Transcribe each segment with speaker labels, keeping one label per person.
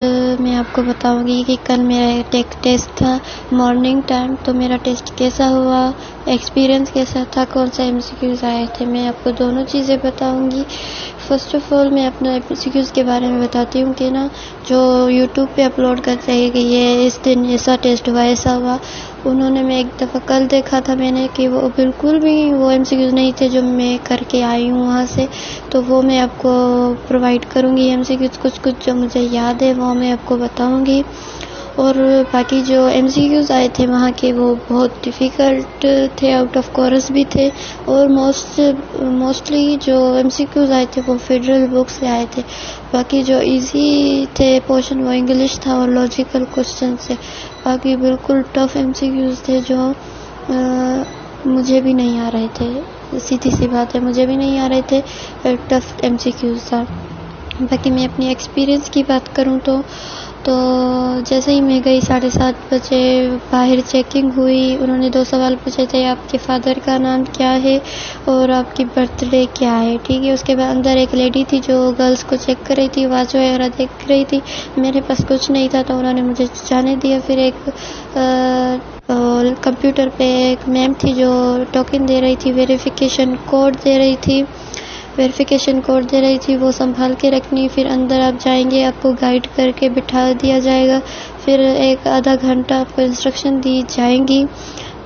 Speaker 1: मैं आपको बताऊंगी कि कल मेरा एक टेस्ट था मॉर्निंग टाइम। तो मेरा टेस्ट कैसा हुआ, एक्सपीरियंस कैसा था, कौन सा एमसीक्यूज़ आए थे, मैं आपको दोनों चीज़ें बताऊंगी। फ़र्स्ट ऑफ़ ऑल मैं अपना एमसीक्यूज़ के बारे में बताती हूँ कि ना जो यूट्यूब पे अपलोड करते हैं कि ये इस दिन ऐसा टेस्ट हुआ ऐसा हुआ, उन्होंने मैं एक दफ़ा कल देखा था मैंने कि वो बिल्कुल भी वो एमसीक्यूज़ नहीं थे जो मैं करके आई हूँ वहाँ से। तो वो मैं आपको प्रोवाइड करूँगी एमसीक्यूज़, कुछ जो मुझे याद है वो मैं आपको बताऊँगी। और बाकी जो एमसीक्यूज़ आए थे वहाँ के वो बहुत डिफ़िकल्ट थे, आउट ऑफ कोर्स भी थे। और मोस्टली जो एमसीक्यूज़ आए थे वो फेडरल बुक से आए थे। बाकी जो इजी थे पोर्शन वो इंग्लिश था और लॉजिकल क्वेश्चन से। बाकी बिल्कुल टफ एमसीक्यूज़ थे जो मुझे भी नहीं आ रहे थे, सीधी सी बात है, मुझे भी नहीं आ रहे थे, टफ एमसीक्यूज़ था। बाकी मैं अपनी एक्सपीरियंस की बात करूँ तो जैसे ही मैं गई 7:30 बजे बाहर चेकिंग हुई। उन्होंने 2 सवाल पूछे थे, आपके फादर का नाम क्या है और आपकी बर्थडे क्या है, ठीक है। उसके बाद अंदर एक लेडी थी जो गर्ल्स को चेक कर रही थी, वॉच वगैरह देख रही थी। मेरे पास कुछ नहीं था तो उन्होंने मुझे जाने दिया। फिर एक कंप्यूटर पे एक मैम थी जो टोकन दे रही थी, वेरिफिकेशन कोड दे रही थी, वो संभाल के रखनी। फिर अंदर आप जाएंगे, आपको गाइड करके बिठा दिया जाएगा। फिर एक आधा घंटा आपको इंस्ट्रक्शन दी जाएंगी,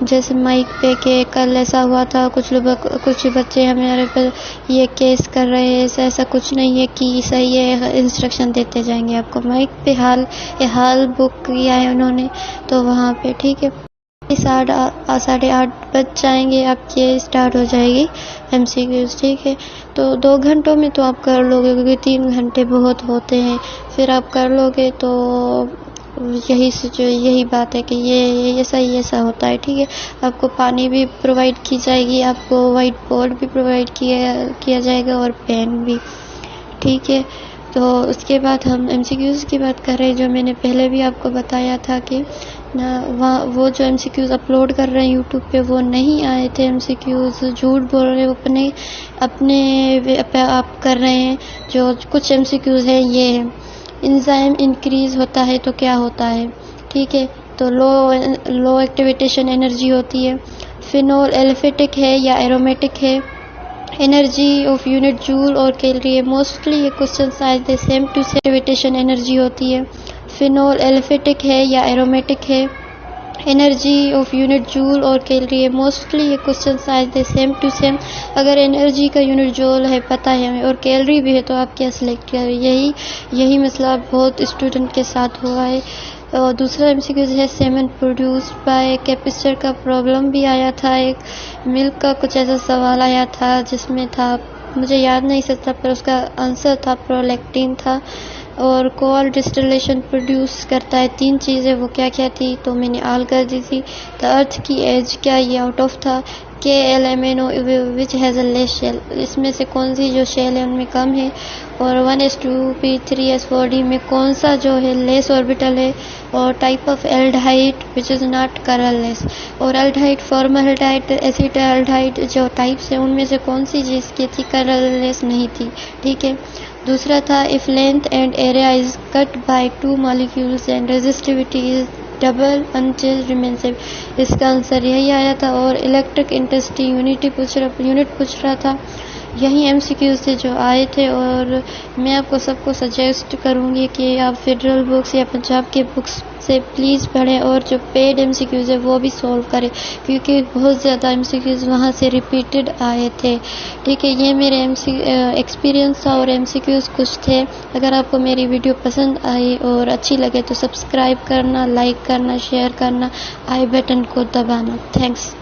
Speaker 1: जैसे माइक पे कि कल ऐसा हुआ था, कुछ बच्चे हमारे पर ये केस कर रहे हैं, ऐसा कुछ नहीं है कि सही है, इंस्ट्रक्शन देते जाएंगे आपको माइक पे। हाल बुक किया है उन्होंने तो वहाँ पे, ठीक है। 8:30 बज जाएंगे, आपकी स्टार्ट हो जाएगी एमसीक्यूज़, ठीक है। तो 2 घंटों में तो आप कर लोगे, क्योंकि 3 घंटे बहुत होते हैं। फिर आप कर लोगे तो यही बात है कि ये ऐसा होता है, ठीक है। आपको पानी भी प्रोवाइड की जाएगी, आपको वाइट बोर्ड भी प्रोवाइड किया जाएगा और पेन भी, ठीक है। तो उसके बाद हम एमसीक्यूज़ की बात कर रहे हैं, जो मैंने पहले भी आपको बताया था कि ना वो जो एमसीक्यूज़ अपलोड कर रहे हैं यूट्यूब पे वो नहीं आए थे एमसीक्यूज़, झूठ बोल रहे हैं, अपने आप कर रहे हैं। जो कुछ एमसीक्यूज़ है ये है, एंजाइम इंक्रीज़ होता है तो क्या होता है, ठीक है। तो लो एक्टिवेशन एनर्जी होती है। फिनोल एल्फेटिक है या एरोमेटिक है, एनर्जी ऑफ यूनिट जूल और कैलोरी है। मोस्टली ये क्वेश्चन आए थे same to same activation energy होती है। फिनोल एल्फेटिक है या एरोमेटिक है, एनर्जी ऑफ यूनिट जूल और कैलोरी है। मोस्टली ये क्वेश्चन आए थे सेम टू सेम। अगर एनर्जी का यूनिट जूल है पता है हमें और कैलोरी भी है तो आप क्या सिलेक्ट करें, यही मसला बहुत स्टूडेंट के साथ हुआ है। और दूसरा एमसीक्यू है सेमन प्रोड्यूस्ड बाय कैपेसिटर का प्रॉब्लम भी आया था। एक मिल्क का कुछ ऐसा सवाल आया था जिसमें था, मुझे याद नहीं सकता, पर उसका आंसर था प्रोलैक्टिन था। और कोल डिस्टिलेशन प्रोड्यूस करता है 3 चीज़ें, वो क्या क्या थी तो मैंने आल कर दी थी। द अर्थ की एज क्या, ये आउट ऑफ था। KLMNO which has a less shell, इसमें से कौन सी जो शेल है उनमें कम है। और 1s2p3s4d में कौन सा जो है लेस ऑर्बिटल है। और type of aldehyde which is not colourless. और एल्डिहाइड फॉर्मल्डिहाइड एसिटाल्डिहाइड जो टाइप्स है उनमें से कौन सी चीज़ की थी कलरलेस नहीं थी, ठीक है। दूसरा था if length and area is cut by 2 molecules and resistivity is double unchanged रिमेंसिव, इसका आंसर यही आया था। और इलेक्ट्रिक इंटेंसिटी यूनिट पूछ रहा था। यही एमसीक्यूज़ थे जो आए थे। और मैं आपको सबको सजेस्ट करूँगी कि आप फेडरल बुक्स या पंजाब के बुक्स से प्लीज़ पढ़ें और जो पेड एमसीक्यूज़ है वो भी सॉल्व करें, क्योंकि बहुत ज़्यादा एमसीक्यूज़ वहाँ से रिपीटेड आए थे, ठीक है। ये मेरे एक्सपीरियंस था और एमसीक्यूज़ कुछ थे। अगर आपको मेरी वीडियो पसंद आई और अच्छी लगे तो सब्सक्राइब करना, लाइक करना, शेयर करना, आई बटन को दबाना। थैंक्स।